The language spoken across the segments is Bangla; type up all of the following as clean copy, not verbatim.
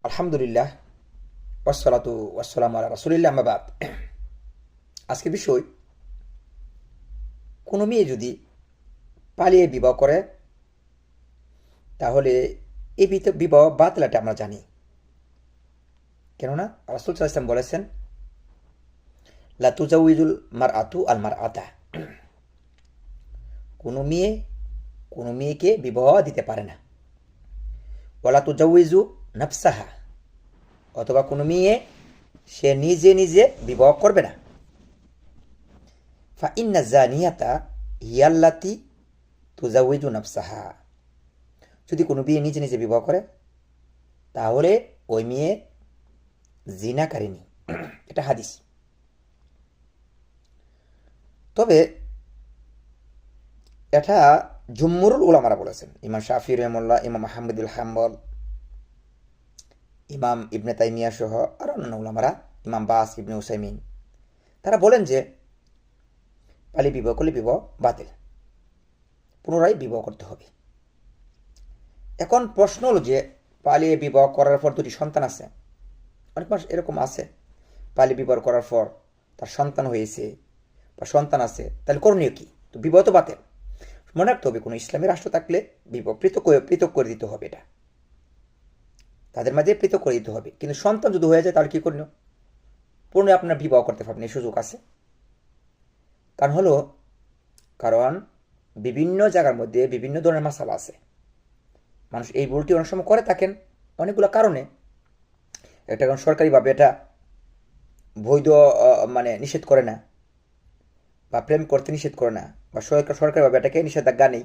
আলহামদুলিল্লাহ ওয়াসসালাতু ওয়াসসালামু আলা রাসূলিল্লাহ আম্মা বাদ। আজকের বিষয়, কোনো মেয়ে যদি পালিয়ে বিবাহ করে তাহলে এই বিবাহ বাতিল, এটা আমরা জানি। কেননা রাসূল সাল্লাল্লাহু আলাইহি ওয়াসাল্লাম বলেছেন, লা তুজাউইজুল মারআতু আল মারআতা, কোনো মেয়ে কোনো মেয়েকে বিবাহ দিতে পারে না। ওয়ালা তুজাউইজু নাফসাহা, অথবা কোনো মেয়ে সে নিজে নিজে বিবাহ করবে না। ফা ইন্না জানিয়াতা হিয়াল্লাতি তুজাউইজু নাফসাহা, যদি কোনো মেয়ে নিজে নিজে বিবাহ করে তাহলে ওই মেয়ে জিনাকারিনী। এটা হাদিস। তবে এটা জুমহুরুল উলামারা বলেছেন, ইমাম শাফি রহমাহুল্লাহ, ইমাম আহমদুল হাম্বল, ইমাম ইবনে তাইমিয়া সহ আর অন্যান্য উলামারা, ইমাম বাস ইবনে উসাইমিন, তারা বলেন যে পালিয়ে বিবাহ করলে বিবাহ বাতিল, পুনরায় বিবাহ করতে হবে। এখন প্রশ্ন হলো যে পালিয়ে বিবাহ করার পর দুটি সন্তান আছে, অনেক মানুষ এরকম আছে, পালিয়ে বিবাহ করার পর তার সন্তান হয়েছে বা সন্তান আছে, তাহলে করণীয় কি? তো বিবাহ তো বাতিল। মনে রাখতে হবে, কোনো ইসলামী রাষ্ট্র থাকলে বিবাহ পৃথক করে দিতে হবে, এটা তাদের মাঝে পৃথক করে দিতে হবে। কিন্তু সন্তান যদি হয়ে যায় তাহলে কি করণীয়? পুনরায় আপনার বিবাহ করতে পারবেন, এই সুযোগ আছে। কারণ বিভিন্ন জায়গার মধ্যে বিভিন্ন ধরনের মাসালা আছে। মানুষ এই ভুলটি অনেক সময় করে থাকেন অনেকগুলো কারণে। একটা কারণ সরকারিভাবে এটা বৈধ, মানে নিষেধ করে না, বা প্রেম করতে নিষেধ করে না, বা সরকারিভাবে এটাকে নিষেধাজ্ঞা নেই,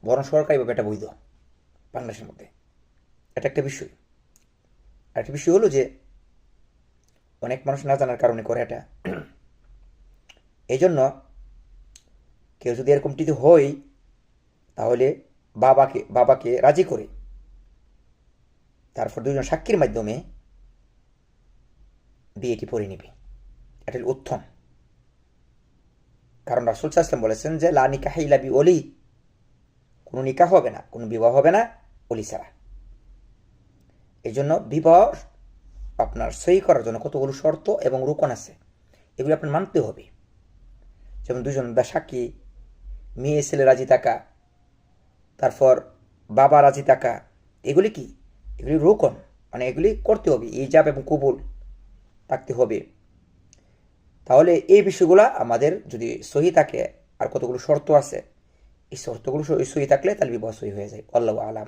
বরং সরকারিভাবে এটা বৈধ বাংলাদেশের মধ্যে। এটা একটা বিষয়। আরেকটা বিষয় হলো যে অনেক মানুষ না জানার কারণে করে এটা। এই জন্য কেউ যদি এরকম টিতে হয় তাহলে বাবাকে রাজি করে তারপর দুজন সাক্ষীর মাধ্যমে বিয়েটি পড়ে নিবে, এটা উত্তম। কারণ রাসূল সাল্লাল্লাহু আলাইহি ওয়াসাল্লাম বলেছেন যে লা নিকাহা ইল্লা বিওলি, কোনো নিকাহ হবে না, কোনো বিবাহ হবে না ওলি ছাড়া। এই জন্য বিবাহ আপনার সই করার জন্য কতগুলো শর্ত এবং রুকন আছে, এগুলো আপনার মানতে হবে। যেমন দুজন সাক্ষী, মেয়ে ছেলে রাজি থাকা, তারপর বাবা রাজি থাকা, এগুলি কি? এগুলি রুকন, মানে এগুলি করতে হবে, ইজাব এবং কবুল থাকতে হবে। তাহলে এই বিষয়গুলো আমাদের যদি সহি থাকে, আর কতগুলো শর্ত আছে, এই শর্তগুলো সহি থাকলে তাহলে বিবাহ সহি হয়ে যায়। আল্লাহু আ'লাম।